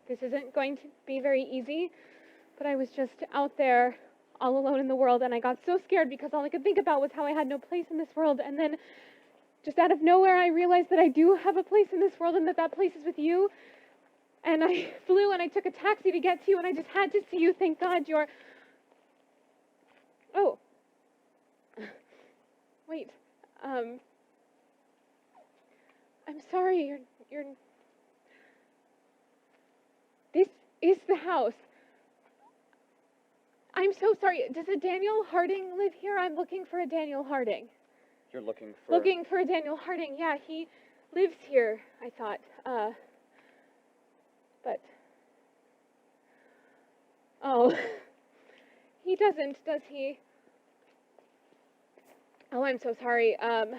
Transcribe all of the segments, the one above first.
This isn't going to be very easy, but I was just out there all alone in the world, and I got so scared because all I could think about was how I had no place in this world. And then just out of nowhere, I realized that I do have a place in this world and that place is with you. And I flew and I took a taxi to get to you, and I just had to see you. Thank God you're... Oh. Wait. I'm sorry, you're... This is the house. I'm so sorry. Does a Daniel Harding live here? I'm looking for a Daniel Harding. You're looking for... Looking for a Daniel Harding. Yeah, he lives here, I thought. But... Oh. He doesn't, does he? Oh, I'm so sorry. God,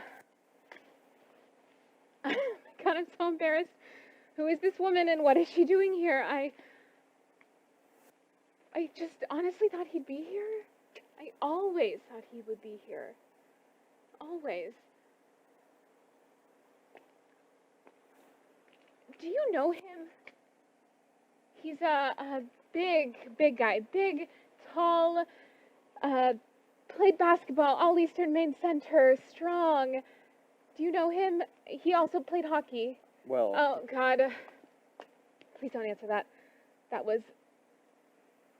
I'm so embarrassed. Who is this woman and what is she doing here? I just honestly thought he'd be here. I always thought he would be here. Always. Do you know him? He's a big guy. Big, tall, played basketball, all Eastern Maine center, strong. Do you know him? He also played hockey. Well... Oh, God. Please don't answer that.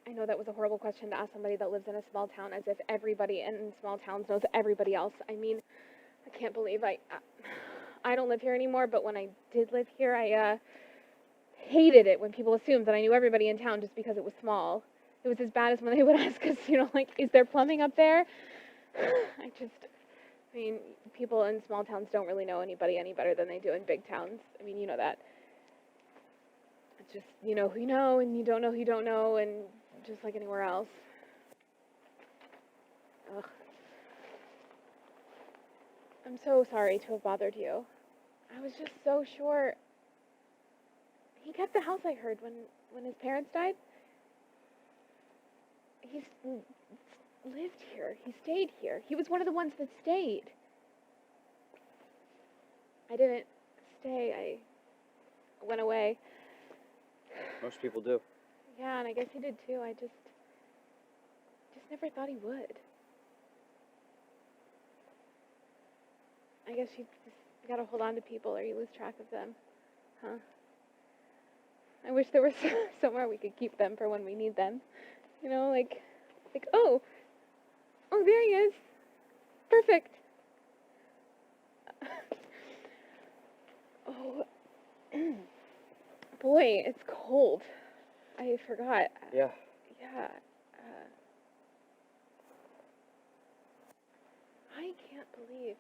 I know that was a horrible question to ask somebody that lives in a small town, as if everybody in small towns knows everybody else. I mean, I can't believe I don't live here anymore, but when I did live here, I hated it when people assumed that I knew everybody in town just because it was small. It was as bad as when they would ask us, like, is there plumbing up there? I mean, people in small towns don't really know anybody any better than they do in big towns. I mean, you know that. It's just, you know who you know, and you don't know who you don't know, and just like anywhere else. Ugh. I'm so sorry to have bothered you. I was just so sure. He kept the house, I heard, when his parents died. He's lived here. He stayed here. He was one of the ones that stayed. I didn't stay. I went away. Most people do. Yeah, and I guess he did too. I just never thought he would. I guess you gotta hold on to people or you lose track of them. Huh? I wish there was somewhere we could keep them for when we need them. Like, oh, there he is. Perfect. Oh, boy, it's cold. I forgot. Yeah. Yeah. I can't believe.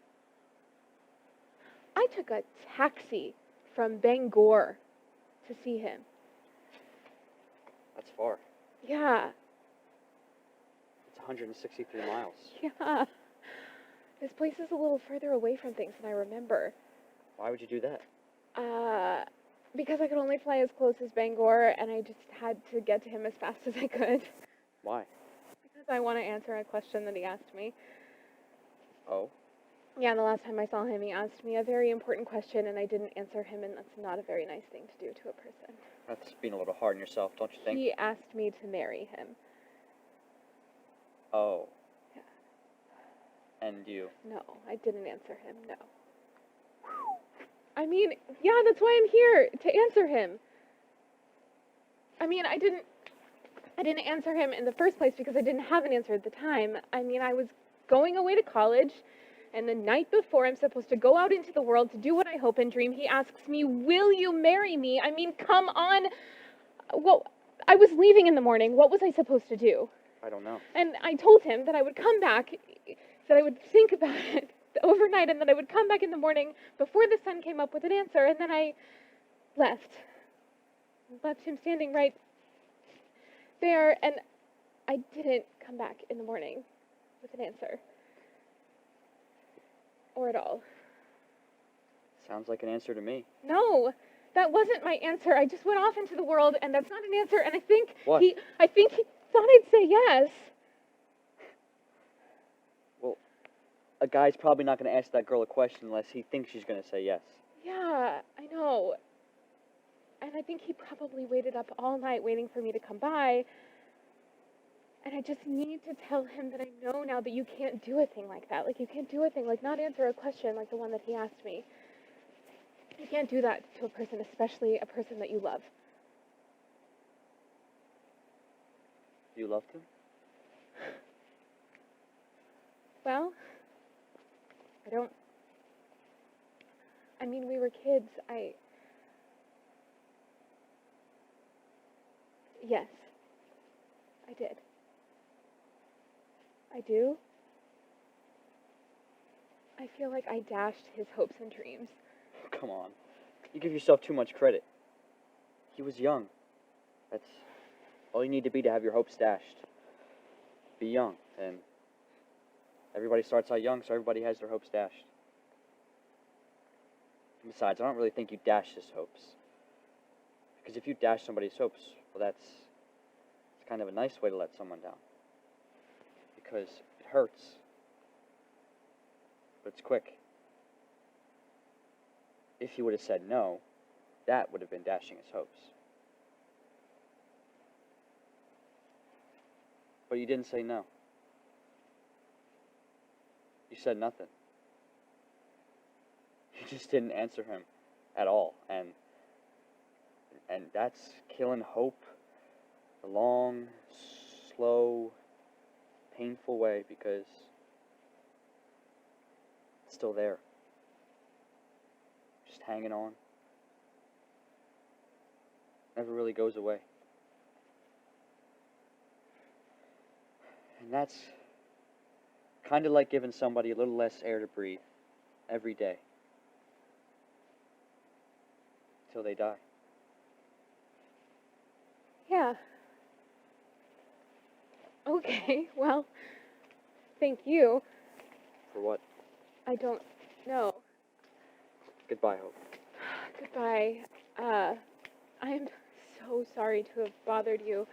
I took a taxi from Bangor to see him. That's far. Yeah. It's 163 miles. Yeah. This place is a little further away from things than I remember. Why would you do that? Because I could only fly as close as Bangor, and I just had to get to him as fast as I could. Why? Because I want to answer a question that he asked me. Oh? Yeah, the last time I saw him, he asked me a very important question, and I didn't answer him, and that's not a very nice thing to do to a person. That's being a little hard on yourself, don't you think? He asked me to marry him. Oh. Yeah. And you? No, I didn't answer him, no. I mean, yeah, that's why I'm here, to answer him. I mean, I didn't answer him in the first place because I didn't have an answer at the time. I mean, I was going away to college, and the night before I'm supposed to go out into the world to do what I hope and dream, he asks me, will you marry me? I mean, come on. Well, I was leaving in the morning. What was I supposed to do? I don't know. And I told him that I would come back, that I would think about it overnight, and that I would come back in the morning before the sun came up with an answer, and then I left him standing right there, and I didn't come back in the morning with an answer. Or at all. Sounds like an answer to me. No, that wasn't my answer. I just went off into the world, and that's not an answer, and I think What? he thought I'd say yes. Well, a guy's probably not going to ask that girl a question unless he thinks she's going to say yes. Yeah, I know. And I think he probably waited up all night waiting for me to come by. And I just need to tell him that I know now that you can't do a thing like that. Like, you can't do a thing, like, not answer a question like the one that he asked me. You can't do that to a person, especially a person that you love. You loved him? Well, I mean, we were kids. Yes, I did. I do. I feel like I dashed his hopes and dreams. Come on. You give yourself too much credit. He was young. That's all you need to be to have your hopes dashed. Be young, and everybody starts out young, so everybody has their hopes dashed. And besides, I don't really think you dashed his hopes. Because if you dash somebody's hopes, well, it's kind of a nice way to let someone down. Because it hurts, but it's quick. If he would have said no, that would have been dashing his hopes. But you didn't say no. You said nothing. You just didn't answer him at all. And that's killing hope the long, slow, painful way, because it's still there. Just hanging on. Never really goes away. And that's kind of like giving somebody a little less air to breathe every day till they die. Yeah. Okay, well, thank you. For what? I don't know. Goodbye, Hope. Goodbye. I'm so sorry to have bothered you.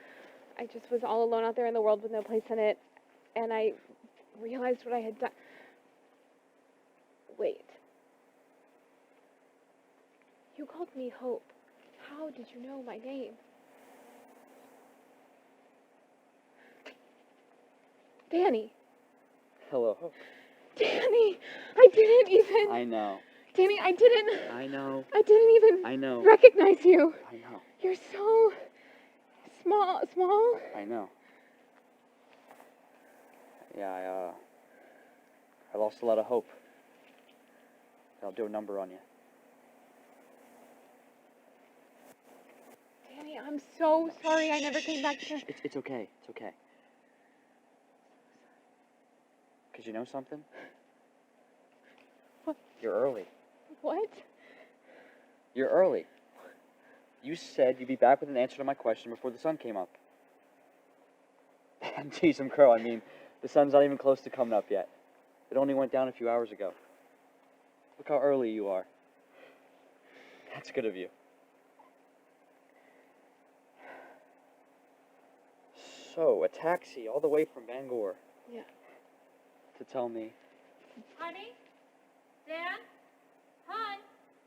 I just was all alone out there in the world with no place in it, and I realized what I had done. Wait. You called me Hope. How did you know my name? Danny. Hello, Hope. Danny! I didn't even... I know. Danny, I didn't... I know. I didn't even I know. recognize you. I know. You're so... small? I know. Yeah, I lost a lot of hope. I'll do a number on you. Danny, I'm so sorry I never came back to... It's okay. It's okay. Because you know something? What? You're early. What? You're early. You said you'd be back with an answer to my question before the sun came up. Geez, I'm crow. I mean, the sun's not even close to coming up yet. It only went down a few hours ago. Look how early you are. That's good of you. So, a taxi all the way from Bangor. Yeah. To tell me. Honey? Dan? Hon?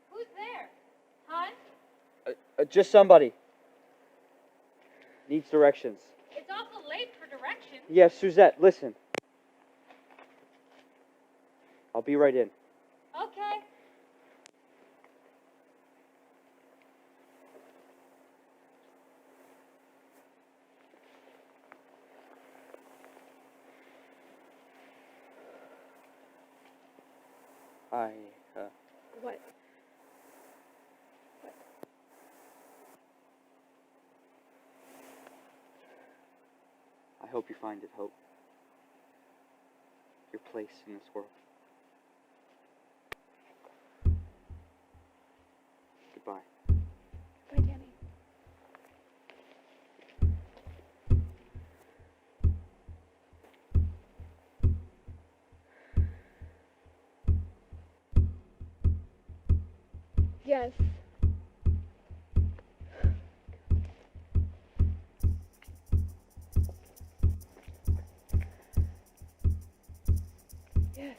Who's there? Hon? Just somebody. Needs directions. It's awful late for directions. Yes, Suzette, listen. I'll be right in. Okay. What? I hope you find it, Hope. Your place in this world. Goodbye. Bye, Danny. Yes. Yes.